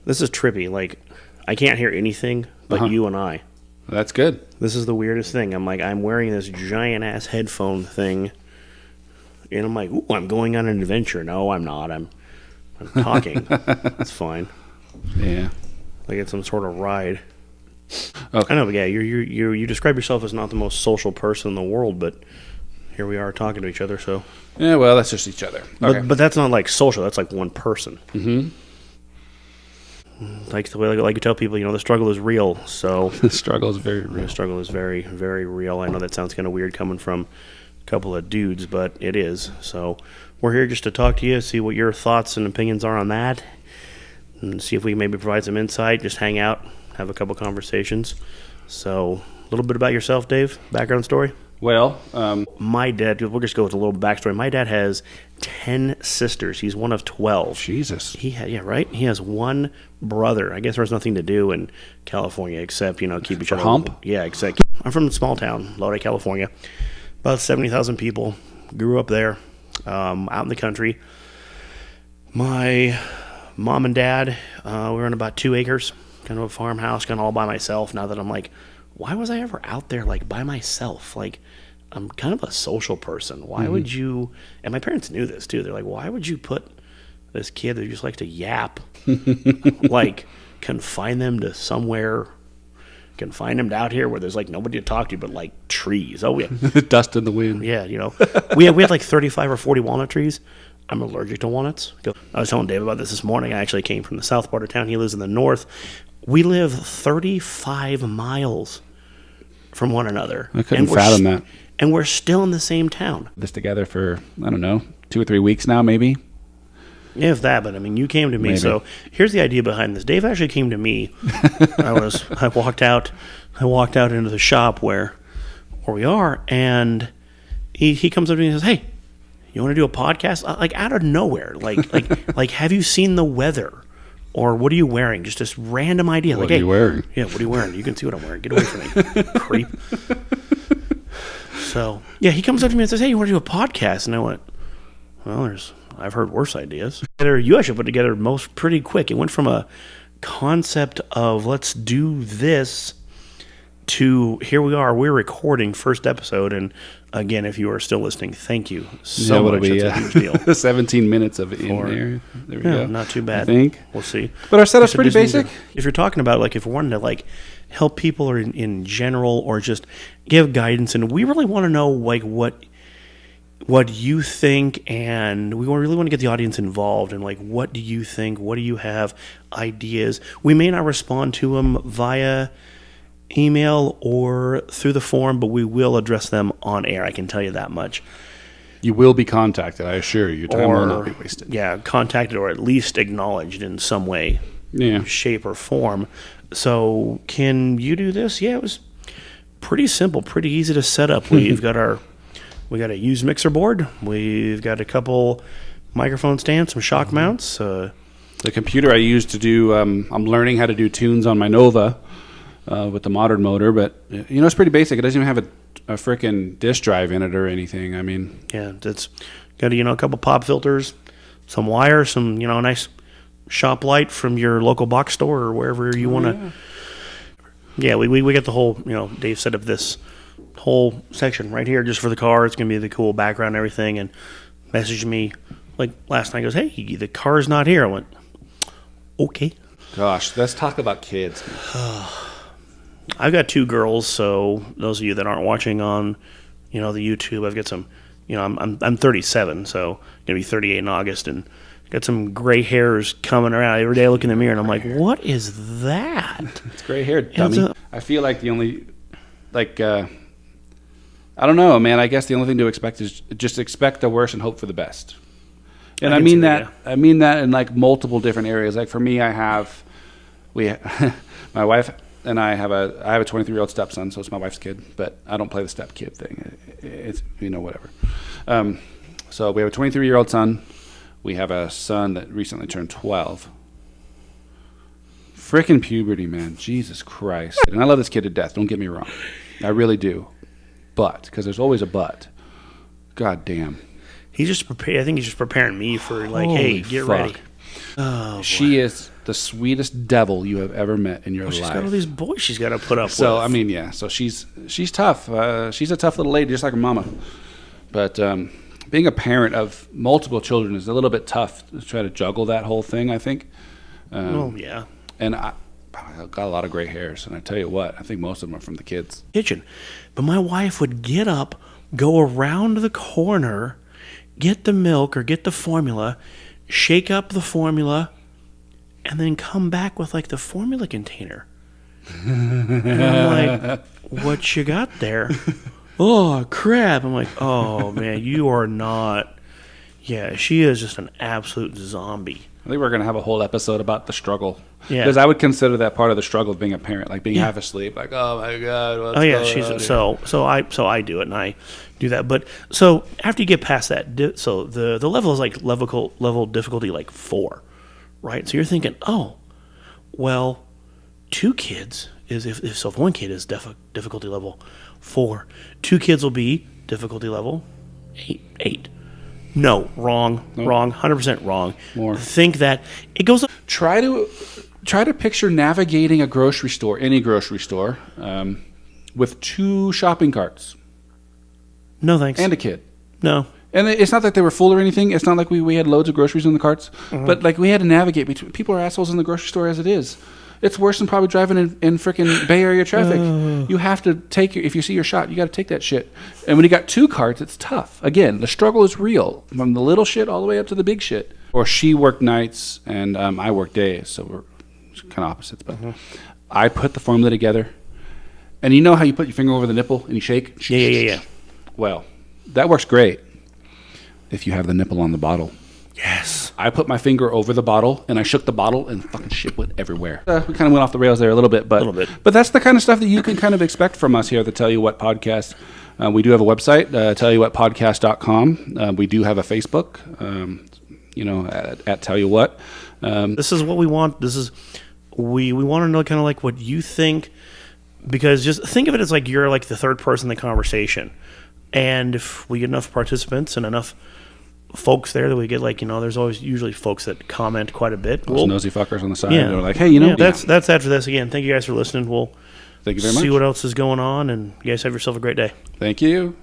This is trippy. Like, I can't hear anything but you and I. That's good. This is the weirdest thing. I'm wearing this giant ass headphone thing, and I'm like, ooh, I'm going on an adventure. No, I'm not. I'm talking. That's fine. Yeah. Like it's some sort of ride. Okay. I know, but yeah, you describe yourself as not the most social person in the world, but here we are talking to each other. So Yeah, well, that's just each other. Okay. but that's not like social. That's like one person. Mm-hmm. Like the way like you tell people, the struggle is real. So The struggle is very real. the struggle is very, very real. I know that sounds kind of weird coming from a couple of dudes, but it is. So we're here just to talk to you, see what your thoughts and opinions are on that, and see if we can maybe provide some insight. Just hang out, have a couple conversations. So a little bit about yourself, Dave. Background story. Well, My dad. We'll just go with a little backstory. My dad has 10 sisters. He's one of 12. Jesus. He has one brother. I guess there's nothing to do in California except keep each other hump? Yeah, except I'm from a small town, Lodi, California, about 70,000 people. Grew up there, out in the country. My mom and dad, we were in about 2 acres, kind of a farmhouse, kind of all by myself. Now that I'm like, why was I ever out there like by myself? Like, I'm kind of a social person. Why would you? And my parents knew this too. They're like, why would you put this kid that just likes to yap, like, confine them to somewhere, confine them out here where there's like nobody to talk to but like trees. Oh yeah, Dust in the wind. yeah. We had like 35 or 40 walnut trees. I'm allergic to walnuts. I was telling Dave about this morning. I actually came from the south part of town. He lives in the north. We live 35 miles from one another. I couldn't fathom that. And we're still in the same town. This together for, I don't know, 2 or 3 weeks now, maybe. If that, but I mean, you came to me. Maybe. So here's the idea behind this. Dave actually came to me. I walked out into the shop where we are, and he comes up to me and says, "Hey, you want to do a podcast?" Like out of nowhere, like have you seen the weather? Or what are you wearing? Just this random idea. What like, are you wearing? Yeah, what are you wearing? You can see what I'm wearing. Get away from me, creep. So, yeah, he comes up to me and says, "Hey, you want to do a podcast?" And I went, "Well, I've heard worse ideas." You actually put together pretty quick. It went from a concept of let's do this to here we are. We're recording first episode, and again, if you are still listening, thank you so much. Be, That's a huge deal. 17 minutes of it in there. There we go. Not too bad. I think. We'll see. But our setup's pretty basic. If you're talking about like if we're wanting to like help people or in general or just give guidance, and we really want to know like what you think, and we really want to get the audience involved and like what do you think? What do you have ideas? We may not respond to them via email or through the forum, but we will address them on air. I can tell you that much. You will be contacted, I assure you. Your time will not be wasted. Yeah, contacted or at least acknowledged in some way, shape, or form. So, can you do this? Yeah, it was pretty simple, pretty easy to set up. We got a used mixer board. We've got a couple microphone stands, some shock mounts. The computer I use to do, I'm learning how to do tunes on my Nova with the modern motor, but it's pretty basic. It doesn't even have a freaking disk drive in it or anything. I mean, yeah, it's got a couple pop filters, some wire, some nice shop light from your local box store or wherever you want to. Yeah, we get the whole. Dave set up this whole section right here just for the car. It's gonna be the cool background and everything. And messaged me like last night. Goes, "Hey, the car's not here." I went, "Okay." Gosh, let's talk about kids. I've got 2 girls, so those of you that aren't watching on, the YouTube, I've got some, I'm 37, so I'm gonna be 38 in August, and got some gray hairs coming around every day. I look in the mirror and I'm like, what is that? It's gray hair, dummy. I feel like the only, I don't know, man. I guess the only thing to expect is just expect the worst and hope for the best. And I mean that. Yeah. I mean that in like multiple different areas. Like for me, my wife and I have a 23-year-old stepson, so it's my wife's kid, but I don't play the step kid thing. It's whatever. So we have a 23-year-old son. We have a son that recently turned 12. Frickin' puberty, man. Jesus Christ. And I love this kid to death. Don't get me wrong. I really do. But, because there's always a but. God damn. He's just prepared. I think he's just preparing me for like, Holy hey, get fuck. ready. She is the sweetest devil you have ever met in your She's life. got all these boys she's got to put up with. So I mean, yeah. So she's tough. She's a tough little lady, just like her mama. But being a parent of multiple children is a little bit tough to try to juggle that whole thing, I think. Yeah. And I've got a lot of gray hairs, and I tell you what, I think most of them are from the kids. Kitchen. But my wife would get up, go around the corner, get the milk or get the formula, shake up the formula, and then come back with like the formula container. And I'm like, what you got there? Oh, crap. I'm like, oh, man, you are not. Yeah, she is just an absolute zombie. I think we're going to have a whole episode about the struggle. Yeah. Because I would consider that part of the struggle of being a parent, like being half asleep, like, oh my God, what's going on here? So I do it and I do that. But so after you get past that, so the level is like level difficulty like 4, right? So you're thinking, oh, well, 2 kids is if one kid is difficulty level 4, 2 kids will be difficulty level 8. No, wrong, 100% wrong. More. Think that it goes up. Try to picture navigating a grocery store, any grocery store, with 2 shopping carts No thanks. and a kid. No. And it's not that they were full or anything. It's not like we had loads of groceries in the carts. But like we had to navigate between. People are assholes in the grocery store as it is. It's worse than probably driving in freaking Bay Area traffic. You have to take if you see your shot, you got to take that shit. And when you got 2 carts, it's tough. Again, the struggle is real from the little shit all the way up to the big shit. Or she worked nights and I worked days, so we're kind of opposites. But I put the formula together, and you know how you put your finger over the nipple and you shake. Yeah. Well, that works great if you have the nipple on the bottle. Yes. I put my finger over the bottle and I shook the bottle and fucking shit went everywhere. We kind of went off the rails there a little bit, but that's the kind of stuff that you can kind of expect from us here at the Tell You What podcast. We do have a website, tellyouwhatpodcast.com. We do have a Facebook, at Tell You What. This is what we want. We want to know kind of like what you think, because just think of it as like you're like the third person in the conversation. And if we get enough participants and enough folks there that we get like, there's always usually folks that comment quite a bit. Those nosy fuckers on the side. Yeah. They're like, hey, that's after this. Again, thank you guys for listening. We'll thank you very much. See what else is going on, and you guys have yourself a great day. Thank you.